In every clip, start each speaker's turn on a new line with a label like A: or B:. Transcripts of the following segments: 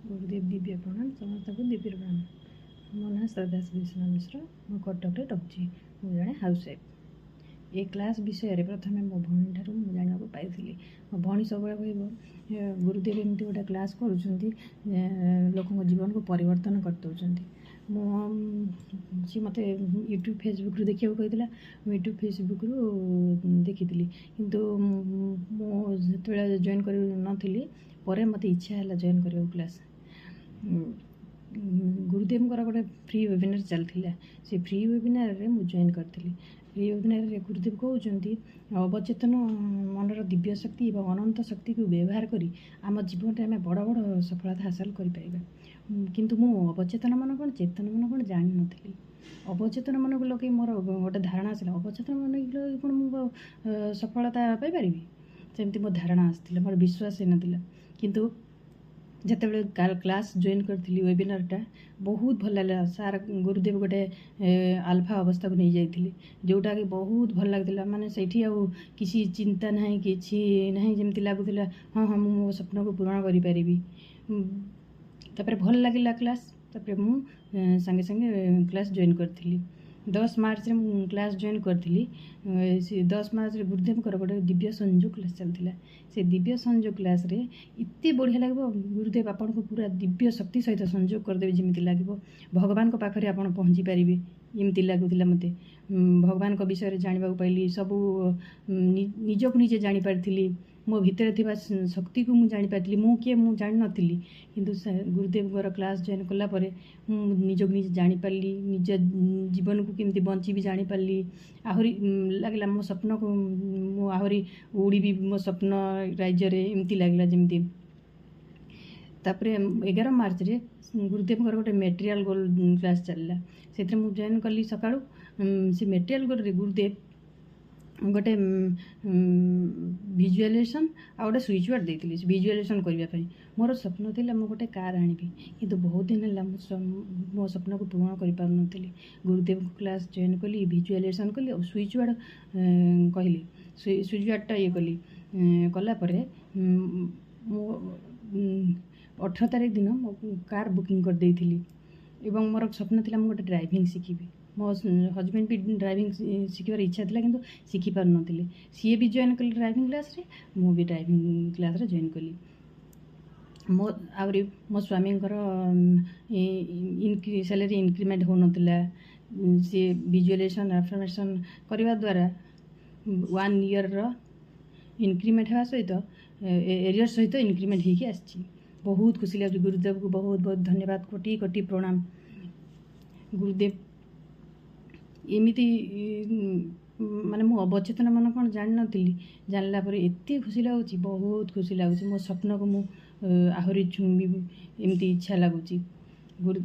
A: गुरुदेव दिव्य प्रणाम समस्त को दिव्य प्रणाम। मो ना श्रद्धा श्रीकृष्ण मिश्र मो कटक रोचे मुझे जड़े हाउसवाइफ। ये क्लास विषय प्रथम मो भौणी ठार जाना पाई मो भौणी सब गुरुदेव एमती गोटे क्लास कर लोक जीवन को परिवर्तन कर दौरान सी मत यूट्यूब फेसबुक देखा कहला यूट्यूब फेसबुक देखी किंतु मुझे जॉइन कर नी मत इच्छा है जॉइन कर क्लास गुरुदेव गोटे फ्री वेबिनार चलता से फ्री वेबिनार रे मुझे जॉइन करी। फ्री वेबिनार रे गुरुदेव कहते अवचेतन मनर दिव्य शक्ति और अनंत शक्ति को व्यवहार करी आम जीवन में आम बड़ बड़ सफलता हासिल कर किंतु मु अवचेतन मन कौन चेतन मन कौन जान नी। अवचेतन मन को लगे मोर गोटे धारणा आसला अवचेतन मन कौन मुझे सफलता पाई सेमती मो धारणा आसला मोर विश्वास ना किंतु जिते क्लास जॉइन करी वेबिनारटा बहुत भल लगा। सार गुरुदेव गोटे आल्फा अवस्था को नहीं जाइए जोटा कि बहुत भल लगता माने सेठी आ किसी चिंता ना कि ना जमी लगुला हाँ हाँ मो स्वप्न को पूरण करें भल लगे क्लास मु संगे संगे क्लास जॉइन करी 10 मार्च में क्लास जॉइन करी 10 मार्च रे गुरुदेव गोटे दिव्य संयोग क्लास चलता से दिव्य संयोग क्लास रे इतने बढ़िया लगे गुरुदेव आपन को पूरा दिव्य शक्ति सहित संयोग करदेवे जमी लगे भगवान को पाखरे आपन पहुँची पारे एमती लगुला मत भगवान को विषय जानवा पाइली सबू निजक निजे जापारी मो भितर थिबा शक्ति को मुझे जापारी मु किए मुझे जान नी किंतु गुरुदेव गोर क्लास जॉइन कलापर निजक निजे जापारी निज जीवन को केमती बंची भी जापारी आहरी लगला मो स्वप्न को मु आहरी उड़ी मो स्वप्न राज्य रे एमती लगला जमती। तापर 11 मार्च रे गुरुदेव गोटे मेटेरियल गोल क्लास चलला से जॉइन कली सका से मेटेरियल गोल रे गुरुदेव गोटे विजुअलाइजेशन आ गोटे स्विच बोर्ड देते विजुअलाइजेशन करने मोर स्वप्न थी मुझे गोटे कार आनी किंतु बहुत दिन है मो स्वप्न को पूर्ण कर पारुनी गुरुदेव क्लास जॉइन कली विजुअलाइजेशन कली और स्विच बोर्ड कहली स्विच बोर्डटा ये कली कलापर 18 तारीख दिन मो कार बुकिंग कर देइथिली एवं मोर स्वप्न थी मुझे गोटे ड्राइविंग शिखी मो हजबैंड भी ड्राइविंग शिखार इच्छा था किंतु शिखी पार नी सी भी जॉइन कले ड्राइविंग क्लास रे मु भी ड्राइविंग क्लास रे जॉइन कली मो आउरी मो स्वामी सैलरी इनक्रीमेंट हो नाला सी विजुअलाइजेशन अफर्मेशन करने द्वारा 1 ईयर रो इनक्रीमेंट होगा सहित एरियर सहित इनक्रीमेंट होगी आसी बहुत खुशी लगे। गुरुदेव को बहुत बहुत धन्यवाद कोटि कोटि प्रणाम। गुरुदेव एमती माने मो अवचेतन मन कौन जान नी जानला एत खुशी लगुच बहुत खुशी लगुच मो स्वप्न को मु आहरी छुंबी एमती इच्छा लगुच। गुरु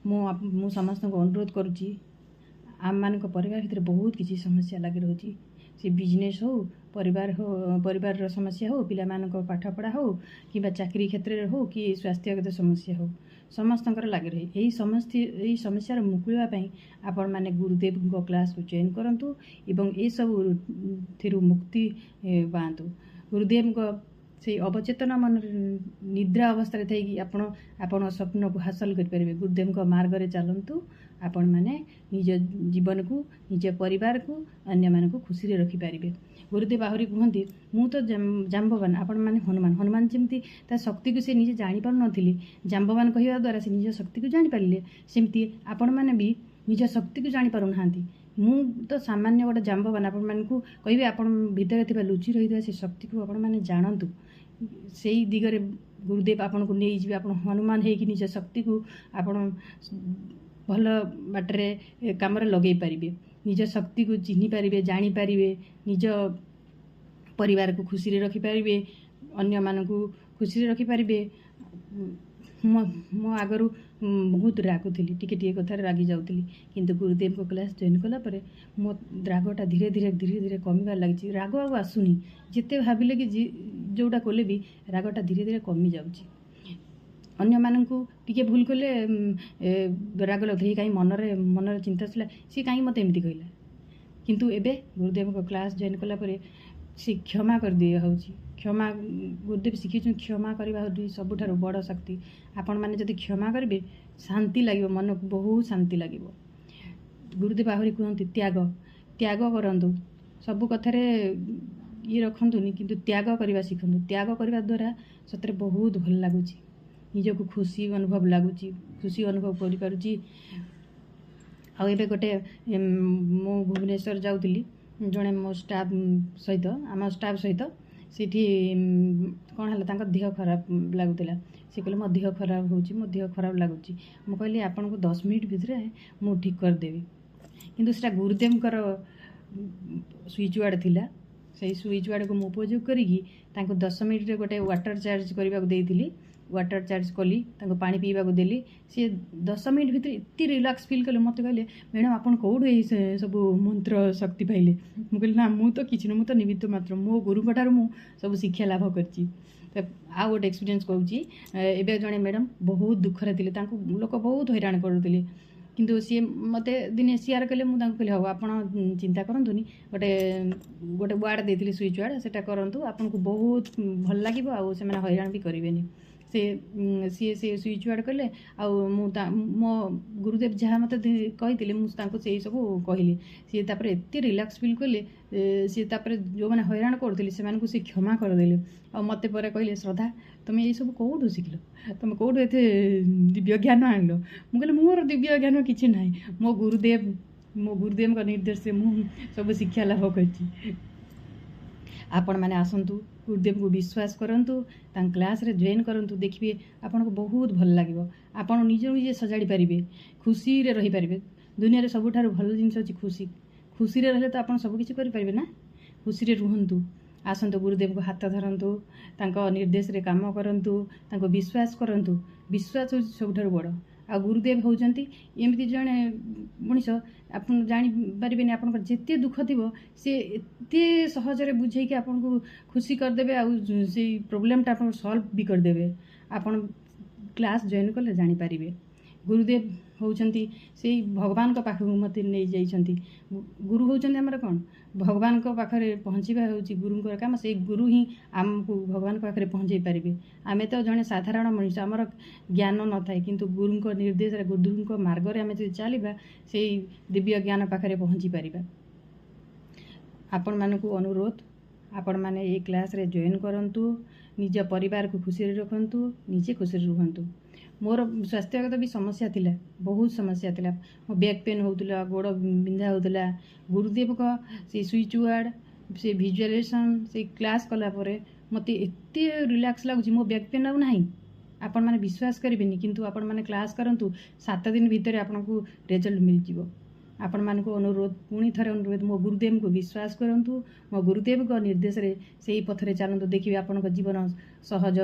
A: मु समस्त को अनुरोध करुच्ची आम मान परिवार भीतर बहुत किसी समस्या लगी रोचे सी बिजनेस हो परिवार समस्या हो पिला मान पाठ पढ़ा हो कि चाकरी क्षेत्र हो कि स्वास्थ्यगत समस्या हो समस्तंकर लगी रही यही समस्या मुकुलवाई आपण मैंने गुरुदेव क्लास को जॉइन करंतु एवं ये सब थी मुक्ति पातु। गुरुदेव से अवचेतन मन निद्रा अवस्था थी आपण स्वप्न को हासिल करेंगे गुरुदेव मार्ग में चलतु आपण मैंने निज जीवन को निज परिवार को अन्य मान को खुशी रे रखिपारे। गुरुदेव आहरी कहते मु तो जाम्बवान आपण मैंने हनुमान जमती शक्ति को से निजे जापार नी जाम्बवान कहवा द्वारा से निज शक्ति को जापारे सेमती आपण मैंने भी निज शक्ति को जापार ना मु तो सामान्य गोटे जाम्बवान आपण मान को कहे आपण भीतर थी लुचि रही से शक्ति को आपण मैंने जानतु से दिगरे गुरुदेव आपण को नहीं जी आपण हनुमान है कि निज शक्ति को आपण भल बाटरे काम लगे पारे निज शक्ति को चिन्ह पारे जानीपारे निज परिवार को खुशी रे रखिपारे अन्य मान को खुशी रे रखिपारे। मो आगरू बहुत रागुली टी कथार रागी जाऊली किंतु गुरुदेव को क्लास जॉइन कलापर मो रागटा धीरे धीरे धीरे धीरे कमिबार लगी राग आग आसुनी जिते भाविले कि जोटा कले भी रागटा धीरे धीरे कमी जाऊँगी अन्य मानू टी भूल कले राग लगे कहीं मनर चिंता सी कहीं मत एमती कहला किंतु एबे गुरुदेव को क्लास जॉइन कलापर से क्षमा कर दिए होची क्षमा गुरुदेव शिखी क्षमा करवा सबुठार बड़ शक्ति आपण मैंने जब क्षमा करेंगे शांति लगे मन को बहुत शांति लगे गुरुदेव आहरी कहते त्याग त्याग करूँ सबु कथार ये रखुनि किंतु त्याग करने शिखु त्याग करने द्वारा सतरे बहुत भल लगुच निजक खुशी अनुभव लगुच खुशी अनुभव करुँची आबे गोटे मु भुवनेश्वर जाऊली जड़े मो स्टाफ सहित आम स्टाफ सहित सीठी कौन है देह खराब लगुला सी कहले मो देह खराब हो मो देह खराब लगुच मु कहली आपन को 10 मिनट भितर मु ठीक करदेवी किंतु सेटा गुरुदेवकर स्विच वार्ड थिला से स्विच वार्ड को मु उपयोग करी 10 मिनट गोटे वाटर चार्ज करने देती वाटर चार्ज कली पानी पीवा को देली सी 10 मिनट भितर इतनी रिलैक्स फील कले मत कहले मैडम आपन कौटू ये सब मंत्र शक्ति पाइले मुझे ना मु तो किसी मु तो निमित्त मात्र मो गुरु ठार मु सब शिक्षा लाभ करची आ गोटे एक्सपीरियंस कहूँ एबे जड़े मैडम बहुत दुखरे थे लोक बहुत हैरान करुले किंतु सी मते दिने शेयर कले मुझे कहली हाँ आप चिंता करतुनि गोटे गोटे वार्ड देती स्विच वार्ड से करूँ आपन को बहुत भल लगे आउ से हैरान भी करेंगे से स्विच वार्ड कले मो गुरुदेव जहाँ मत कही मुझे सब कहली सी एत रिलैक्स फील कले सी जो मैंने हैरान करुले से क्षमा करदे आ मत कहले श्रद्धा तुम ये सब कौटू शिखल तुम कौटू एत दिव्य ज्ञान आनल मुझे मोर दिव्य ज्ञान किसी ना मो गुरुदेव निर्देश से मु सब शिक्षा लाभ कर आपण मैंने आसतु गुरुदेव को विश्वास करंतु क्लास रे जॉइन करंतु देखिए आपन को बहुत भल लगे आपन निज निजे सजाड़ी पारिबे खुशी रे रही पारिबे दुनिया रे सबुठार भल जिनस अछि खुशी खुशी रे रहले तो आपन सब किछि करि पारिबे ना खुशी रे रुहंतु आसतु गुरुदेव को हाथ धरंतु तांको निर्देश रे काम करंतु तांको विश्वास करंतु विश्वास होछि सबुठार बड़ आ गुरुदेव होउचंती एमती जणे मनीष आप जापारे आप जिते दुख थी सी एत सहज बुझे कि आपन को खुशी करदे आ प्रोब्लेमटा आप सल्व भी करदे आपन क्लास जॉइन कले जानीपारे गुरुदेव होउचंती से भगवान को पाखक मत नहीं जाइछंती गुरु होउचंती हमर कौन भगवान को पाखरे पहुँचवा होउची गुरुंकर काम से गुरु ही आमको भगवान को पाखरे पहुँचे पारिबे आमे तो जने साधारण मनुष्य आमर ज्ञान न थाए किंतु गुरुंको निर्देश गुरुंको मार्ग रे आमे जदि चलिबा से दिव्य ज्ञान पाखरे पहुँची पारिबा आपण मानकु अनुरोध आपण माने ए क्लास रे जॉइन करंतु निज परिवार को खुशी रे रखंतु निजे खुशी रे रुहंतु मोर स्वास्थ्यगत भी समस्या थिला बहुत समस्या थिला मो बैक पेन होउतला गोड़ बिंधा होउतला गुरुदेव का से स्विच वार्ड से विजुअलाइजेशन से क्लास कला परे मते एते रिलैक्स लागुची मो बैक पेन आउ नाही आपण माने विश्वास करिबेनी किंतु आपण माने क्लास करंतु 7 दिन भितर आपण को रिजल्ट मिल जिवो आपण मान को अनुरोध पुणी थरे अनुरोध मो गुरुदेव को विश्वास करंतु मो गुरुदेव को निर्देश रे सेही पथरे चलंतु देखिबे आपण को जीवन सहज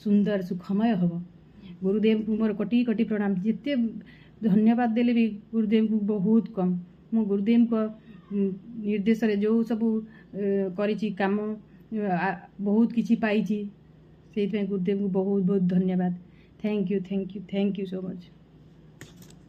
A: सुंदर सुखमय हबो गुरुदेव को मोर कोटि कोटि प्रणाम जिते धन्यवाद देले भी गुरुदेव को बहुत कम मो गुरुदेव को निर्देश रे जो सब करिछि काम बहुत किछि पाइछि सेहि गुरुदेव को बहुत बहुत धन्यवाद थैंक यू सो मच।